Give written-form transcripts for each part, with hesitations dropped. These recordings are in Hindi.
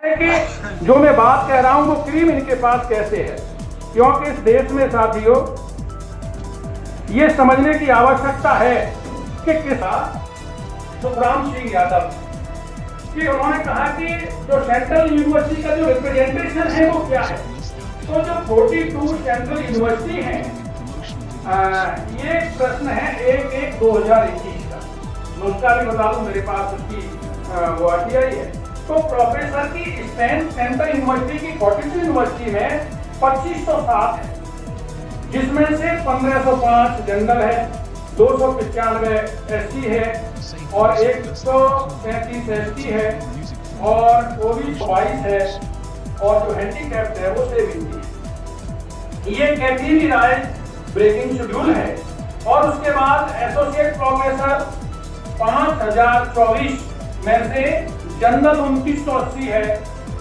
कि जो मैं बात कह रहा हूं वो क्रीम इनके पास कैसे है, क्योंकि इस देश में साथियों ये समझने की आवश्यकता है कि किसा सुखराम सिंह यादव कि उन्होंने कहा कि जो सेंट्रल यूनिवर्सिटी का जो रिप्रेजेंटेशन है वो क्या है। तो जो 42 सेंट्रल यूनिवर्सिटी हैं, ये प्रश्न है 1/1/2021 का। मैं उसका भी बता दूं, मेरे पास उसकी वो RTI है। तो प्रोफेसर की स्ट्रेंथ सेंट्रल यूनिवर्सिटी की 42 यूनिवर्सिटी में 2507 है, जिसमें से 1505 जनरल है, 295 SC है और 137 ST है और OBC 22 है और जो हैंडीकैप्ड है वो 70 है। ये कैटेगरी राइज ब्रेकिंग शेड्यूल है। और उसके बाद एसोसिएट प्रोफेसर 5024 में से जनरल 2980 है,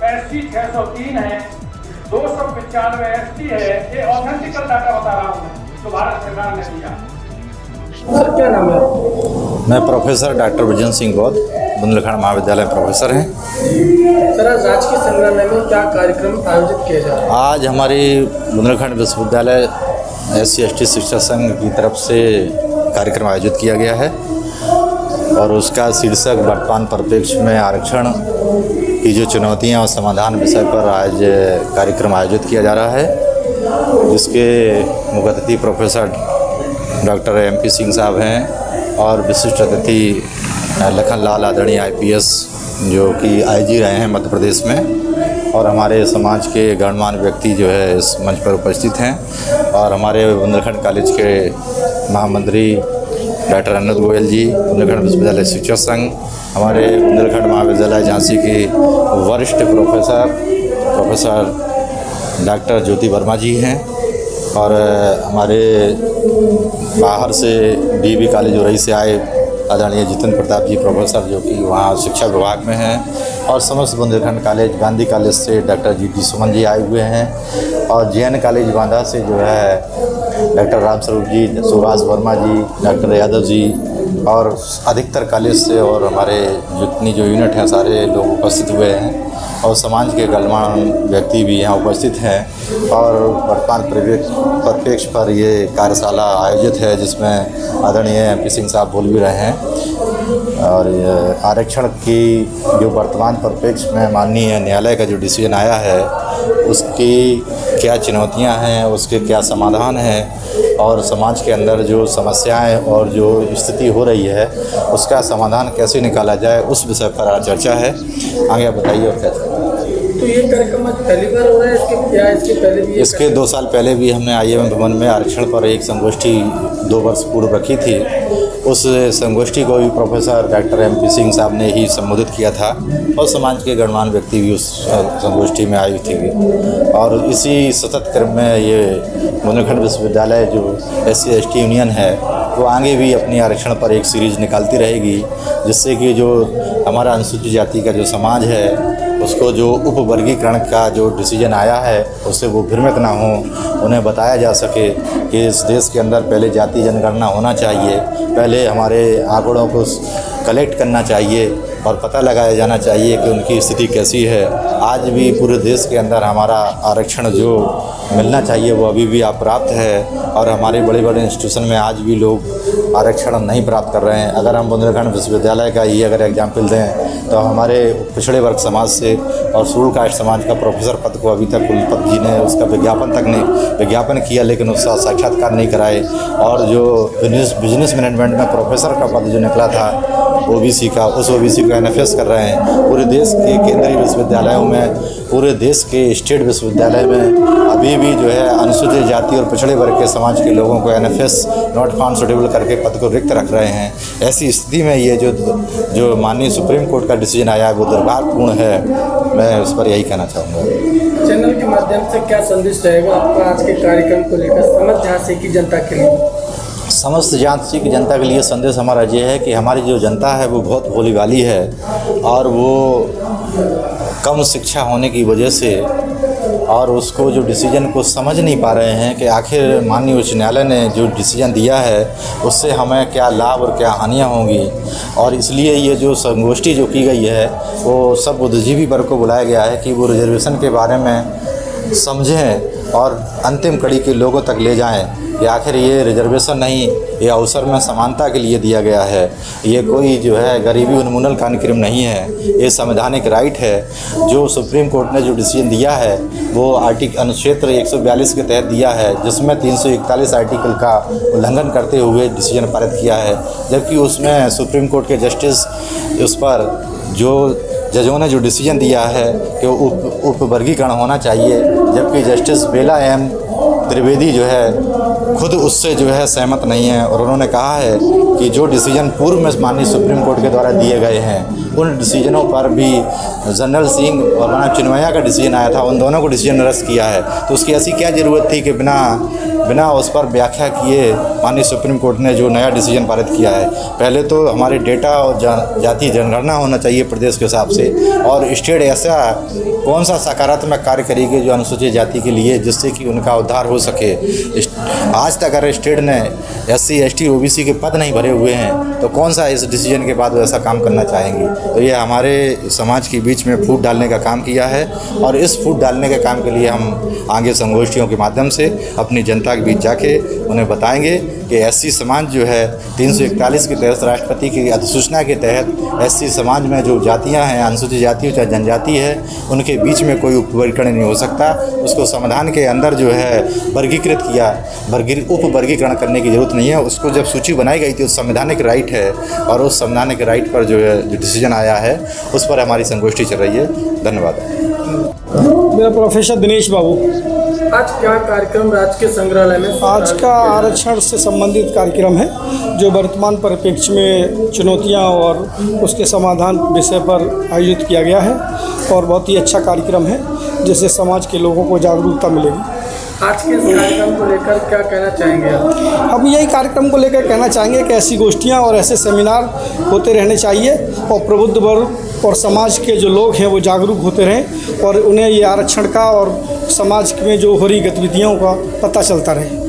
SC 603 है, 295 ST है। ये ऑथेंटिकल डाटा बता रहा हूँ मैं, जो भारत सरकार ने दिया। सर क्या नाम है? मैं प्रोफेसर डॉक्टर विजन सिंह बौद्ध, बुंदेलखंड महाविद्यालय प्रोफेसर हैं। सर आज राजकीय संग्रहालय में क्या कार्यक्रम आयोजित किया जा रहा है? आज हमारी बुंदेलखंड विश्वविद्यालय SC ST शिक्षक संघ की तरफ से कार्यक्रम आयोजित किया गया है और उसका शीर्षक वर्तमान परिप्रेक्ष्य में आरक्षण की जो चुनौतियां और समाधान विषय पर आज कार्यक्रम आयोजित किया जा रहा है, जिसके मुख्य अतिथि प्रोफेसर डॉक्टर MP सिंह साहब हैं और विशिष्ट अतिथि लखन लाल आदरणीय IPS जो कि IG रहे हैं मध्य प्रदेश में, और हमारे समाज के गणमान्य व्यक्ति जो है इस मंच पर उपस्थित हैं। और हमारे बुंदेलखंड कॉलेज के महामंत्री डॉक्टर अनंत गोयल जी, बुंदेलखंड विश्वविद्यालय शिक्षक संघ, हमारे बुंदेलखंड महाविद्यालय झांसी के वरिष्ठ प्रोफेसर डॉक्टर ज्योति वर्मा जी हैं और हमारे बाहर से DB कॉलेज उरई से आए आदरणीय जितेंद्र प्रताप जी प्रोफेसर जो कि वहाँ शिक्षा विभाग में हैं, और समस्त बुंदेलखंड कॉलेज गांधी कॉलेज से डॉक्टर GT सुमन जी आए हुए हैं, और JN कॉलेज बांदा से जो है डॉक्टर रामस्वरूप जी, सुभाष वर्मा जी, डॉक्टर यादव जी, और अधिकतर कॉलेज से और हमारे जितनी जो यूनिट हैं सारे लोग उपस्थित हुए हैं और समाज के गणमान्य व्यक्ति भी यहाँ उपस्थित हैं। और वर्तमान परिप्रेक्ष्य पर ये कार्यशाला आयोजित है जिसमें आदरणीय MP सिंह साहब बोल भी रहे हैं। और आरक्षण की जो वर्तमान परिप्रेक्ष्य में माननीय न्यायालय का जो डिसीजन आया है उसकी क्या चुनौतियां हैं, उसके क्या समाधान हैं, और समाज के अंदर जो समस्याएं और जो स्थिति हो रही है उसका समाधान कैसे निकाला जाए, उस विषय पर आज चर्चा है। आगे आप बताइए और क्या। तो ये कार्यक्रम आज पहली बार हो रहा है, इसके पहले भी? इसके 2 साल पहले भी हमने IIM भवन में आरक्षण पर एक संगोष्ठी 2 वर्ष पूर्व रखी थी। उस संगोष्ठी को भी प्रोफेसर डॉक्टर MP सिंह साहब ने ही संबोधित किया था और समाज के गणमान्य व्यक्ति भी उस संगोष्ठी में आए थे। और इसी सतत क्रम में ये बुंदेलखंड विश्वविद्यालय जो SC ST यूनियन है वो आगे भी अपनी आरक्षण पर एक सीरीज निकालती रहेगी, जिससे कि जो हमारा अनुसूचित जाति का जो समाज है उसको जो उपवर्गीकरण का जो डिसीजन आया है उससे वो भ्रमित ना हो, उन्हें बताया जा सके कि इस देश के अंदर पहले जाति जनगणना होना चाहिए, पहले हमारे आंकड़ों को कलेक्ट करना चाहिए और पता लगाया जाना चाहिए कि उनकी स्थिति कैसी है। आज भी पूरे देश के अंदर हमारा आरक्षण जो मिलना चाहिए वो अभी भी अप्राप्त है और हमारे बड़े बड़े इंस्टीट्यूशन में आज भी लोग आरक्षण नहीं प्राप्त कर रहे हैं। अगर हम बुंदेलखंड विश्वविद्यालय का ही अगर एग्जाम्पल दें तो हमारे पिछड़े वर्ग समाज से और शेड्यूल कास्ट समाज का प्रोफेसर पद को अभी तक कुलपति जी ने उसका विज्ञापन किया लेकिन उसका साक्षात्कार नहीं कराए, और जो बिजनेस मैनेजमेंट में प्रोफेसर का पद जो निकला था OBC का, उस OBC को NFS कर रहे हैं। पूरे देश के केंद्रीय विश्वविद्यालयों में, पूरे देश के स्टेट विश्वविद्यालय में अभी भी जो है अनुसूचित जाति और पिछड़े वर्ग के समाज के लोगों को NFS नॉट फाउंड सूटेबल करके पद को रिक्त रख रहे हैं। ऐसी स्थिति में ये जो माननीय सुप्रीम कोर्ट का डिसीजन आया है वो दुर्भाग्यपूर्ण है। मैं उस पर यही कहना चाहूँगा। चैनल के माध्यम से क्या संदेश रहेगा आपका आज के कार्यक्रम को लेकर समस्त झांसी की जनता के लिए? समस्त झांसी की जनता के लिए संदेश हमारा ये है कि हमारी जो जनता है वो बहुत भोली भाली है और वो कम शिक्षा होने की वजह से और उसको जो डिसीजन को समझ नहीं पा रहे हैं कि आखिर माननीय उच्च न्यायालय ने जो डिसीजन दिया है उससे हमें क्या लाभ और क्या हानियाँ होंगी। और इसलिए ये जो संगोष्ठी जो की गई है वो सब बुद्धिजीवी वर्ग को बुलाया गया है कि वो रिजर्वेशन के बारे में समझें और अंतिम कड़ी के लोगों तक ले जाएं कि आखिर ये रिजर्वेशन नहीं, ये अवसर में समानता के लिए दिया गया है। ये कोई जो है गरीबी उन्मूलन कार्यक्रम नहीं है, ये संवैधानिक राइट है। जो सुप्रीम कोर्ट ने जो डिसीजन दिया है वो अनुच्छेद 142 के तहत दिया है, जिसमें 341 आर्टिकल का उल्लंघन करते हुए डिसीजन पारित किया है। जबकि उसमें सुप्रीम कोर्ट के जस्टिस उस पर जो जजों ने जो डिसीजन दिया है कि उप वर्गीकरण होना चाहिए, जबकि जस्टिस बेला एम त्रिवेदी जो है खुद उससे जो है सहमत नहीं है। और उन्होंने कहा है कि जो डिसीजन पूर्व में माननीय सुप्रीम कोर्ट के द्वारा दिए गए हैं उन डिसीजनों पर भी जनरल सिंह और मानव चिन्मया का डिसीजन आया था, उन दोनों को डिसीजन रद्द किया है। तो उसकी ऐसी क्या ज़रूरत थी कि बिना उस पर व्याख्या किए माननीय सुप्रीम कोर्ट ने जो नया डिसीजन पारित किया है। पहले तो हमारे डेटा और जाति जनगणना होना चाहिए प्रदेश के हिसाब से, और स्टेट ऐसा कौन सा सकारात्मक कार्य करेगी जो अनुसूचित जाति के लिए, जिससे कि उनका उद्धार हो सके। आज तक अगर स्टेट ने SC ST OBC के पद नहीं भरे हुए हैं तो कौन सा इस डिसीजन के बाद ऐसा काम करना चाहेंगे। तो ये हमारे समाज के बीच में फूट डालने का काम किया है, और इस फूट डालने के काम के लिए हम आगे संगोष्ठियों के माध्यम से अपनी जनता के बीच जाके उन्हें बताएंगे कि SC समाज जो है 341 के तहत राष्ट्रपति की अधिसूचना के तहत SC समाज में जो जातियां हैं, अनुसूचित जाति चाहे जनजाति है, उनके बीच में कोई उपवर्गीकरण नहीं हो सकता। उसको संविधान के अंदर जो है वर्गीकृत किया, उप वर्गीकरण करने की ज़रूरत नहीं है। उसको जब सूची बनाई गई थी उस संवैधानिक राइट है, और उस संवैधानिक राइट पर जो है जो डिसीजन आया है उस पर हमारी संगोष्ठी चल रही है। धन्यवाद। मेरा प्रोफेसर दिनेश बाबू। आज क्या कार्यक्रम राजकीय संग्रहालय में? आज का आरक्षण से संबंधित कार्यक्रम है जो वर्तमान परिप्रेक्ष्य में चुनौतियां और उसके समाधान विषय पर आयोजित किया गया है, और बहुत ही अच्छा कार्यक्रम है जिससे समाज के लोगों को जागरूकता मिलेगी। आज के इस कार्यक्रम को लेकर क्या कहना चाहेंगे आप? हम यही कार्यक्रम को लेकर कहना चाहेंगे कि ऐसी गोष्ठियां और ऐसे सेमिनार होते रहने चाहिए, और प्रबुद्ध वर्ग और समाज के जो लोग हैं वो जागरूक होते रहें, और उन्हें ये आरक्षण का और समाज में जो हो रही गतिविधियों का पता चलता रहे।